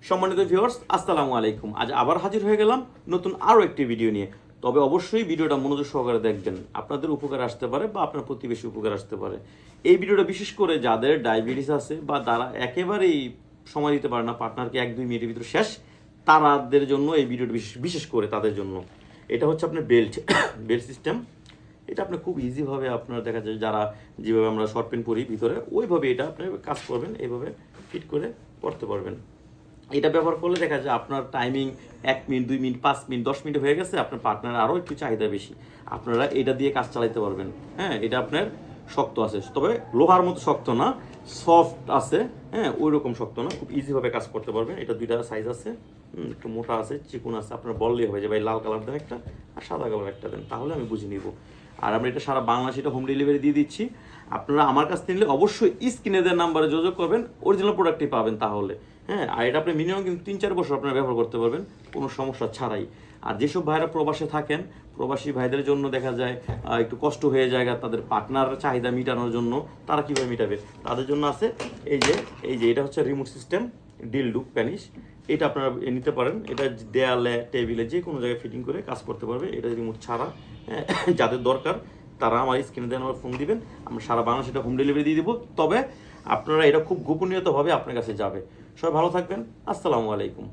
সম্মানিত ভিউয়ার্স, আসসালামু আলাইকুম। আজ আবার হাজির হয়ে গেলাম নতুন আরও একটি ভিডিও নিয়ে। তবে অবশ্যই ভিডিওটা মনোযোগ সহকারে দেখবেন, আপনাদের উপকার আসতে পারে বা আপনার প্রতিবেশী উপকার আসতে পারে। এই ভিডিওটা বিশেষ করে যাদের ডায়াবেটিস আছে বা যারা একেবারেই সময় দিতে পারে না, পার্টনারকে 1-2 মিনিটের ভিতরে শেষ, তাদের জন্য এই ভিডিওটা বিশেষ করে তাদের জন্য। এটা হচ্ছে আপনার বেল্ট সিস্টেম। এটা আপনি খুব ইজিভাবে আপনার দেখা যায় যারা যেভাবে আমরা শর্ট প্যান্ট পরি ভিতরে, ওইভাবে এটা আপনি কাজ করবেন, এইভাবে ফিট করে পরতে পারবেন। এটা ব্যবহার করলে দেখা যায় আপনার timing 1 minute, 2 minute, 5 minute, 10 minute হয়ে গেছে, আপনার পার্টনার আরও একটু চাহিদা বেশি, আপনারা এটা দিয়ে কাজ চালাতে পারবেন। হ্যাঁ, এটা আপনার শক্ত আছে, তবে লোহার মতো শক্ত না, সফট আছে। হ্যাঁ, ওই রকম শক্ত না, খুব ইজিভাবে কাজ করতে পারবেন। এটা 2টা সাইজ আছে, একটু মোটা আছে, চিকুন আছে। আপনার বললেই হবে যে ভাই লাল কালার দেন একটা আর সাদা কালার একটা দেন, তাহলে আমি বুঝে নিব। আর আমরা এটা সারা বাংলাদেশে এটা হোম ডেলিভারি দিয়ে দিচ্ছি। আপনারা আমার কাছ থেকে নিলে অবশ্যই স্ক্রিনে দেওয়ার নাম্বারে যোগাযোগ করবেন, অরিজিনাল প্রোডাক্টই পাবেন তাহলে। হ্যাঁ, আর এটা আপনি মিনিমাম কিন্তু 3-4 বছর আপনারা ব্যবহার করতে পারবেন কোনো সমস্যা ছাড়াই। আর যেসব ভাইরা প্রবাসে থাকেন, প্রবাসী ভাইদের জন্য দেখা যায় একটু কষ্ট হয়ে যায় তাদের পার্টনার চাহিদা মেটানোর জন্য, তারা কীভাবে মেটাবে তাদের জন্য আছে এই যে এটা হচ্ছে রিমোট সিস্টেম ডিলডু প্যানিশ। এটা আপনারা নিতে পারেন, এটা দেয়ালে টেবিলে যে কোনো জায়গায় ফিটিং করে কাজ করতে পারবে। এটা রিমোট ছাড়া। যাদের দরকার তারা আমার স্ক্রিনে দেন, আমার ফোন দিবেন, আমরা সারা বাংলাদেশে এটা হোম ডেলিভারি দিয়ে দিব। তবে আপনারা এটা খুব গোপনীয়তাভাবে আপনার কাছে যাবে। সবাই ভালো থাকবেন। আসসালামু আলাইকুম।